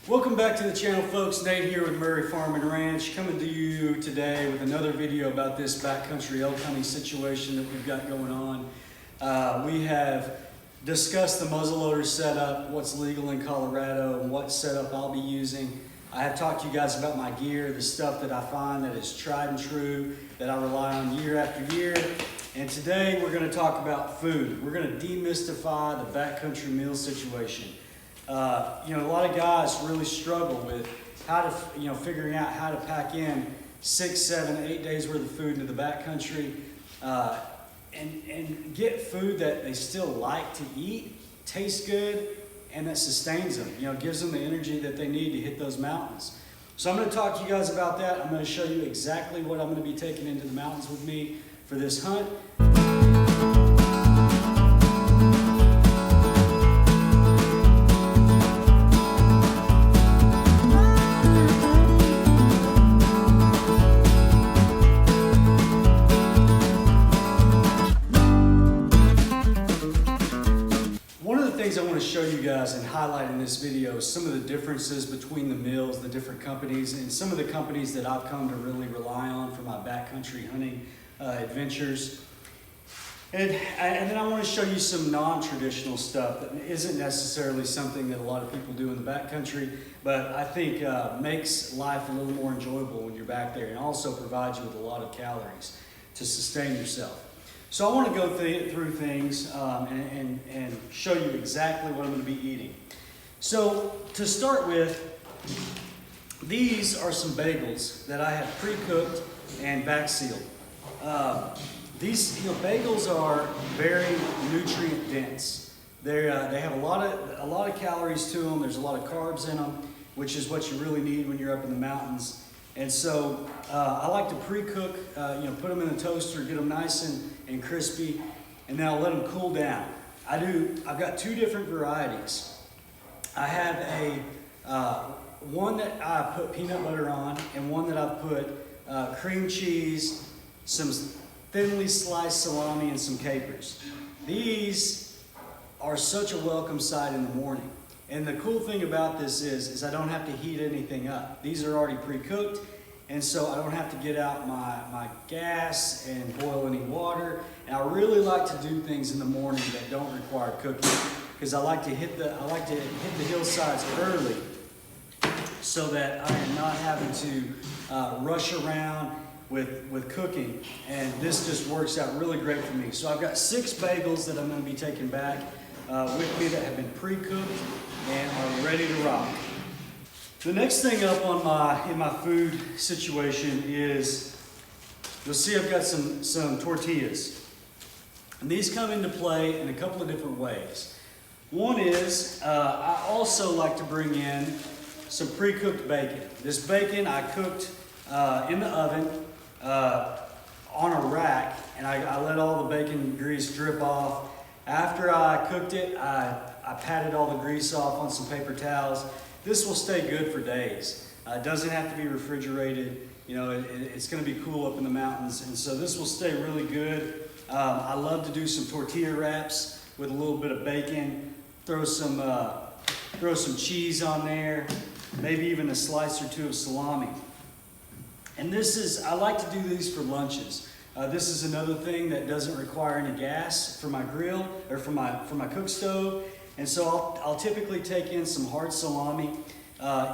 Welcome back to the channel, folks. Nate here with Murray Farm and Ranch, coming to you today with another video about this backcountry elk hunting situation that we've got going on. We have discussed the muzzleloader setup, what's legal in Colorado, and what setup I'll be using. I have talked to you guys about my gear, the stuff that I find that is tried and true, that I rely on year after year. And today we're going to talk about food. We're going to demystify the backcountry meal situation. A lot of guys really struggle with how to, figuring out how to pack in 6, 7, 8 days worth of food into the backcountry and get food that they still like to eat, tastes good, and that sustains them. Gives them the energy that they need to hit those mountains. So I'm going to talk to you guys about that. I'm going to show you exactly what I'm going to be taking into the mountains with me for this hunt. I want to show you guys and highlight in this video some of the differences between the mills, the different companies, and some of the companies that I've come to really rely on for my backcountry hunting adventures. And then I want to show you some non-traditional stuff that isn't necessarily something that a lot of people do in the backcountry, but I think makes life a little more enjoyable when you're back there and also provides you with a lot of calories to sustain yourself. So I want to go through things and show you exactly what I'm going to be eating. So to start with, these are some bagels that I have pre-cooked and back sealed. These bagels are very nutrient dense. They have a lot of calories to them. There's a lot of carbs in them, which is what you really need when you're up in the mountains. And so I like to pre-cook, put them in the toaster, get them nice and crispy, and then I'll let them cool down. I've got two different varieties. I have one that I put peanut butter on, and one that I've put cream cheese, some thinly sliced salami, and some capers. These are such a welcome sight in the morning. And the cool thing about this is I don't have to heat anything up. These are already pre-cooked, and so I don't have to get out my gas and boil any water. And I really like to do things in the morning that don't require cooking, because I like to hit the hillsides early so that I am not having to rush around with cooking. And this just works out really great for me. So I've got 6 bagels that I'm going to be taking back with me that have been pre-cooked and are ready to rock. The next thing up in my food situation is, you'll see I've got some tortillas. And these come into play in a couple of different ways. One is, I also like to bring in some pre-cooked bacon. This bacon I cooked in the oven on a rack, and I let all the bacon grease drip off. After I cooked it, I patted all the grease off on some paper towels. This will stay good for days. It doesn't have to be refrigerated. It's going to be cool up in the mountains, and so this will stay really good. I love to do some tortilla wraps with a little bit of bacon. Throw some cheese on there, maybe even a slice or 2 of salami. And I like to do these for lunches. This is another thing that doesn't require any gas for my grill or for my cook stove. And so I'll typically take in some hard salami.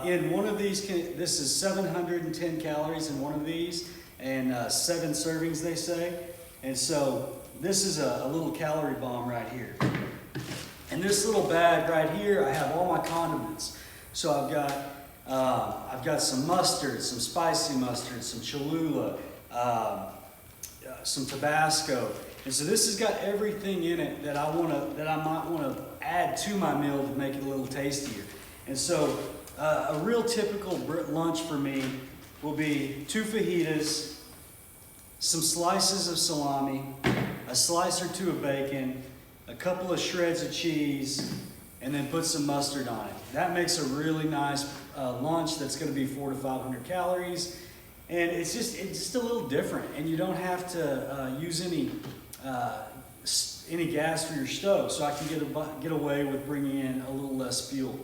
In one of these, this is 710 calories in one of these, and 7 servings, they say. And so this is a little calorie bomb right here. In this little bag right here, I have all my condiments. So I've got some mustard, some spicy mustard, some Cholula, some Tabasco. And so this has got everything in it that I might want to add to my meal to make it a little tastier. And so a real typical lunch for me will be 2 fajitas, some slices of salami, a slice or 2 of bacon, a couple of shreds of cheese, and then put some mustard on it. That makes a really nice lunch that's going to be 400 to 500 calories. And it's just a little different, and you don't have to use any gas for your stove, so I can get away with bringing in a little less fuel.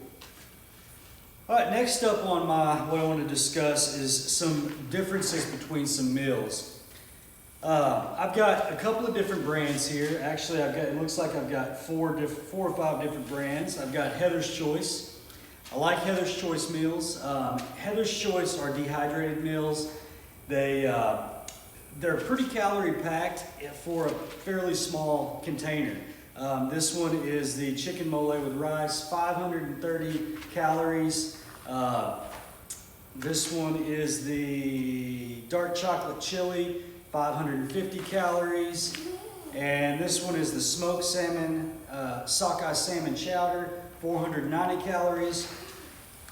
All right, next up on what I want to discuss is some differences between some meals. I've got a couple of different brands here. Actually, it looks like I've got four or five different brands. I've got Heather's Choice. I like Heather's Choice meals. Heather's Choice are dehydrated meals. They're pretty calorie packed for a fairly small container. This one is the chicken mole with rice, 530 calories. This one is the dark chocolate chili, 550 calories. And this one is the smoked salmon, sockeye salmon chowder, 490 calories.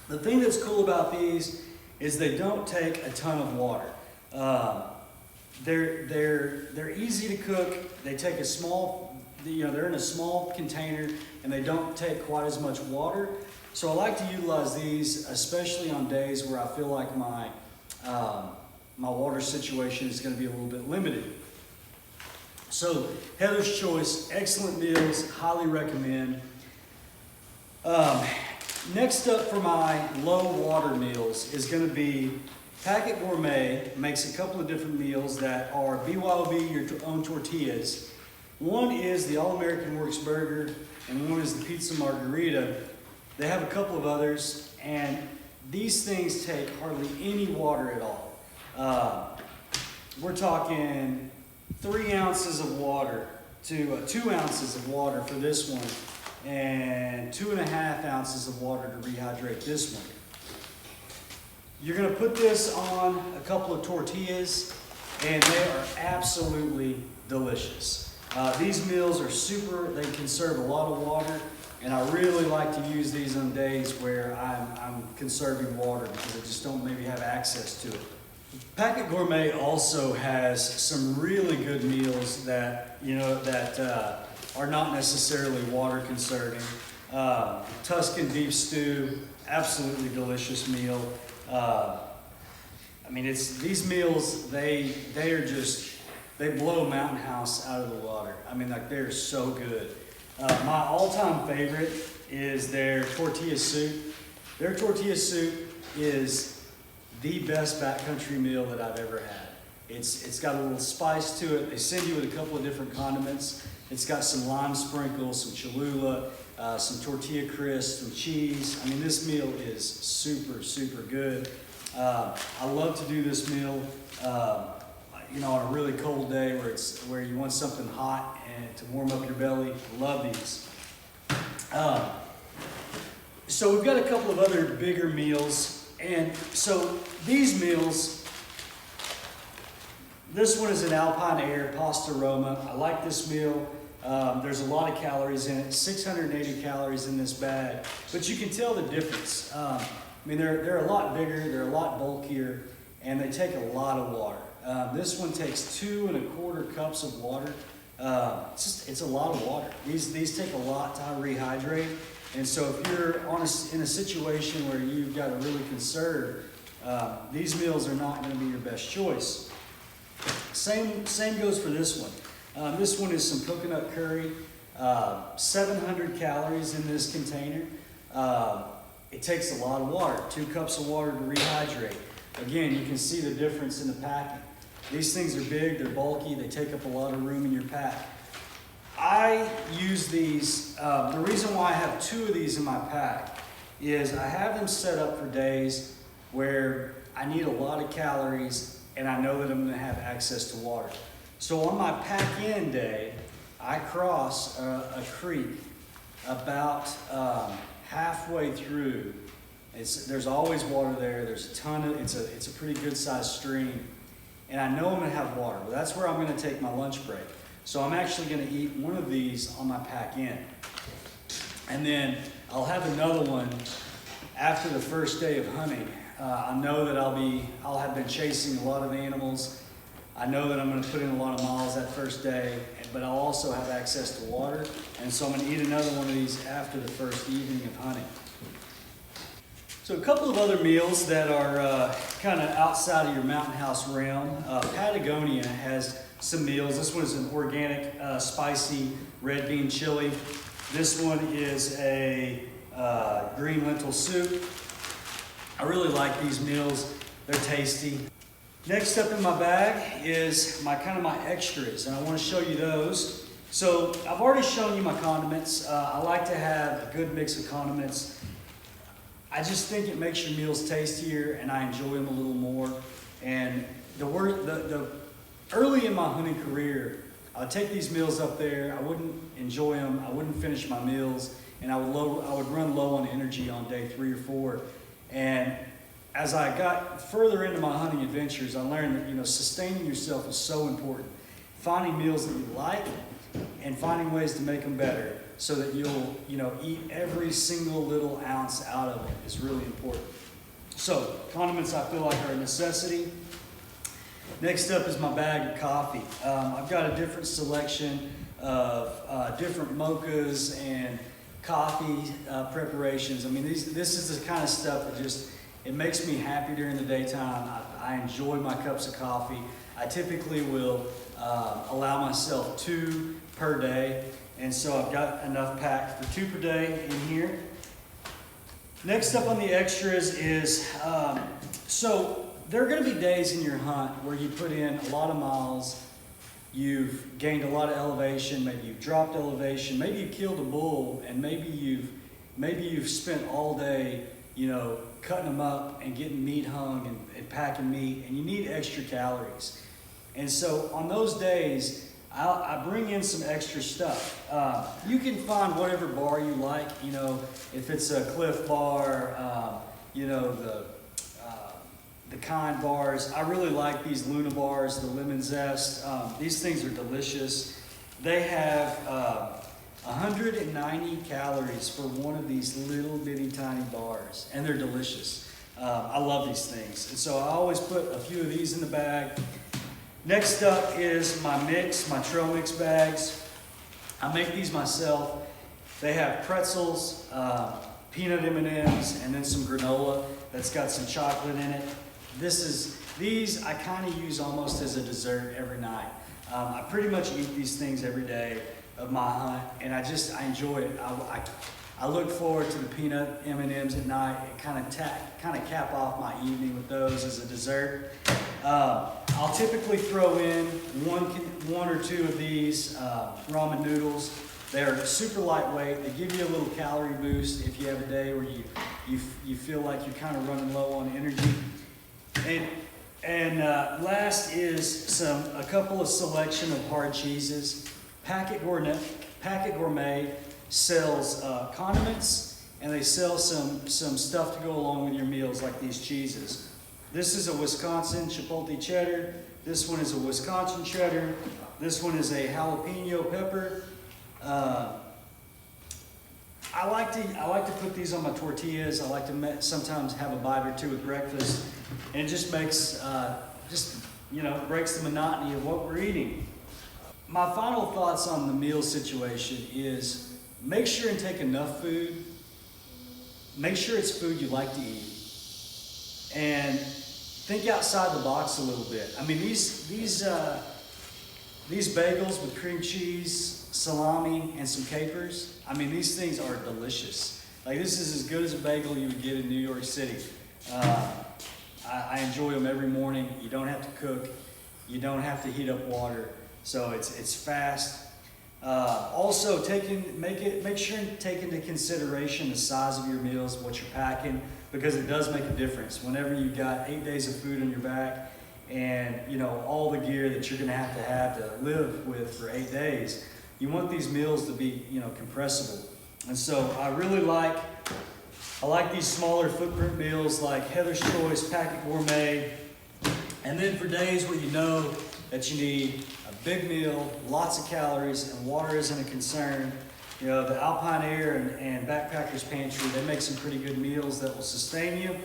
The thing that's cool about these is they don't take a ton of water. They're easy to cook. They take a small, they're in a small container and they don't take quite as much water. So I like to utilize these, especially on days where I feel like my water situation is going to be a little bit limited. So Heather's Choice, excellent meals, highly recommend. Next up for my low water meals is going to be Packet Gourmet. Makes a couple of different meals that are BYOB, your own tortillas. One is the All-American Works Burger and one is the Pizza Margarita. They have a couple of others, and these things take hardly any water at all. We're talking 3 ounces of water to 2 ounces of water for this one, and 2.5 ounces of water to rehydrate this one. You're going to put this on a couple of tortillas, and they are absolutely delicious. These meals are super, they conserve a lot of water. And I really like to use these on days where I'm conserving water because I just don't maybe have access to it. Packet Gourmet also has some really good meals that are not necessarily water conserving. Tuscan beef stew, absolutely delicious meal. These meals they blow Mountain House out of the water. They're so good. My all-time favorite is their tortilla soup. Their tortilla soup is the best backcountry meal that I've ever had. It's got a little spice to it. They send you with a couple of different condiments. It's got some lime sprinkles, some Cholula, some tortilla crisp, some cheese. This meal is super, super good. I love to do this meal on a really cold day where you want something hot and to warm up your belly. Love these. So we've got a couple of other bigger meals, and so these meals, this one is an Alpine Air Pasta Roma. I like this meal. There's a lot of calories in it, 680 calories in this bag, but you can tell the difference. They're a lot bigger, they're a lot bulkier, and they take a lot of water. This one takes 2 1/4 cups of water. It's a lot of water. These take a lot to rehydrate, and so if you're in a situation where you've got to really conserve, these meals are not going to be your best choice. Same goes for this one. This one is some coconut curry, 700 calories in this container. It takes a lot of water, 2 cups of water to rehydrate. Again, you can see the difference in the packing. These things are big, they're bulky, they take up a lot of room in your pack. I use these, the reason why I have 2 of these in my pack is I have them set up for days where I need a lot of calories and I know that I'm gonna have access to water. So on my pack-in day, I cross a creek about halfway through. There's always water there. There's a ton of, it's a pretty good sized stream. And I know I'm gonna have water. Well, that's where I'm gonna take my lunch break. So I'm actually gonna eat one of these on my pack-in. And then I'll have another one after the first day of hunting. I know that I'll have been chasing a lot of animals. I know that I'm gonna put in a lot of miles that first day, but I'll also have access to water. And so I'm gonna eat another one of these after the first evening of hunting. So a couple of other meals that are kind of outside of your Mountain House realm. Patagonia has some meals. This one is an organic, spicy red bean chili. This one is a green lentil soup. I really like these meals. They're tasty. Next up in my bag is my extras, and I want to show you those. So I've already shown you my condiments. I like to have a good mix of condiments. I just think it makes your meals tastier, and I enjoy them a little more. And early in my hunting career, I'd take these meals up there. I wouldn't enjoy them. I wouldn't finish my meals, and I would run low on energy on day 3 or 4. And as I got further into my hunting adventures, I learned that sustaining yourself is so important. Finding meals that you like and finding ways to make them better so that you'll eat every single little ounce out of it is really important. So condiments I feel like are a necessity. Next up is my bag of coffee. I've got a different selection of different mochas and coffee preparations. I mean, this is the kind of stuff that it makes me happy during the daytime. I enjoy my cups of coffee. I typically will allow myself 2 per day, and so I've got enough packed for 2 per day in here. Next up on the extras is, so there are going to be days in your hunt where you put in a lot of miles, you've gained a lot of elevation, maybe you've dropped elevation, maybe you killed a bull, and maybe you've spent all day cutting them up and getting meat hung and packing meat, and you need extra calories. And so on those days, I bring in some extra stuff. You can find whatever bar you like, if it's a Cliff Bar, the Kind bars. I really like these Luna bars, the lemon zest. These things are delicious. They have 190 calories for one of these little bitty tiny bars, and they're delicious. I love these things, and so I always put a few of these in the bag. Next up is my trail mix bags. I make these myself. They have pretzels, peanut M&Ms, and then some granola that's got some chocolate in it. These I kind of use almost as a dessert every night. I pretty much eat these things every day of my hunt, and I enjoy it. I look forward to the peanut M&Ms at night and kind of cap off my evening with those as a dessert. I'll typically throw in one or 2 of these ramen noodles. They're super lightweight. They give you a little calorie boost if you have a day where you feel like you're kind of running low on energy. And last is a couple of selection of hard cheeses. Packet Gourmet sells condiments, and they sell some stuff to go along with your meals, like these cheeses. This is a Wisconsin Chipotle cheddar. This one is a Wisconsin cheddar. This one is a jalapeno pepper. I like to put these on my tortillas. I like to sometimes have a bite or 2 with breakfast, and it just makes breaks the monotony of what we're eating. My final thoughts on the meal situation is make sure and take enough food. Make sure it's food you like to eat, and think outside the box a little bit. I mean, these bagels with cream cheese, salami, and some capers. I mean, these things are delicious. Like, this is as good as a bagel you would get in New York City. I enjoy them every morning. You don't have to cook. You don't have to heat up water. So it's fast. Also, make sure and take into consideration the size of your meals, what you're packing, because it does make a difference. Whenever you've got 8 days of food on your back and all the gear that you're going to have to live with for 8 days, you want these meals to be compressible. And so I like these smaller footprint meals like Heather's Choice, Packet Gourmet. And then for days where you know that you need a big meal, lots of calories, and water isn't a concern, the Alpine Air and Backpacker's Pantry, they make some pretty good meals that will sustain you.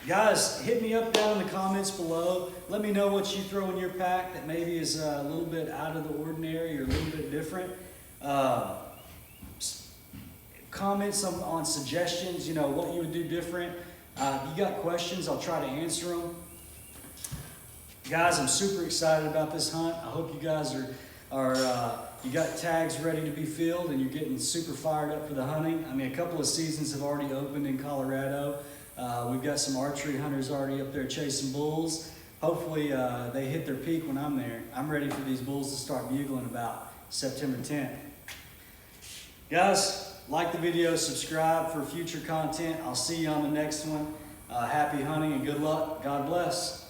Guys, hit me up down in the comments below. Let me know what you throw in your pack that maybe is a little bit out of the ordinary or a little bit different. Comments on suggestions, what you would do different. If you got questions, I'll try to answer them. Guys, I'm super excited about this hunt. I hope you guys are you got tags ready to be filled and you're getting super fired up for the hunting. I mean, a couple of seasons have already opened in Colorado. We've got some archery hunters already up there chasing bulls. Hopefully they hit their peak when I'm there. I'm ready for these bulls to start bugling about September 10th. Guys, like the video, subscribe for future content. I'll see you on the next one. Happy hunting and good luck. God bless.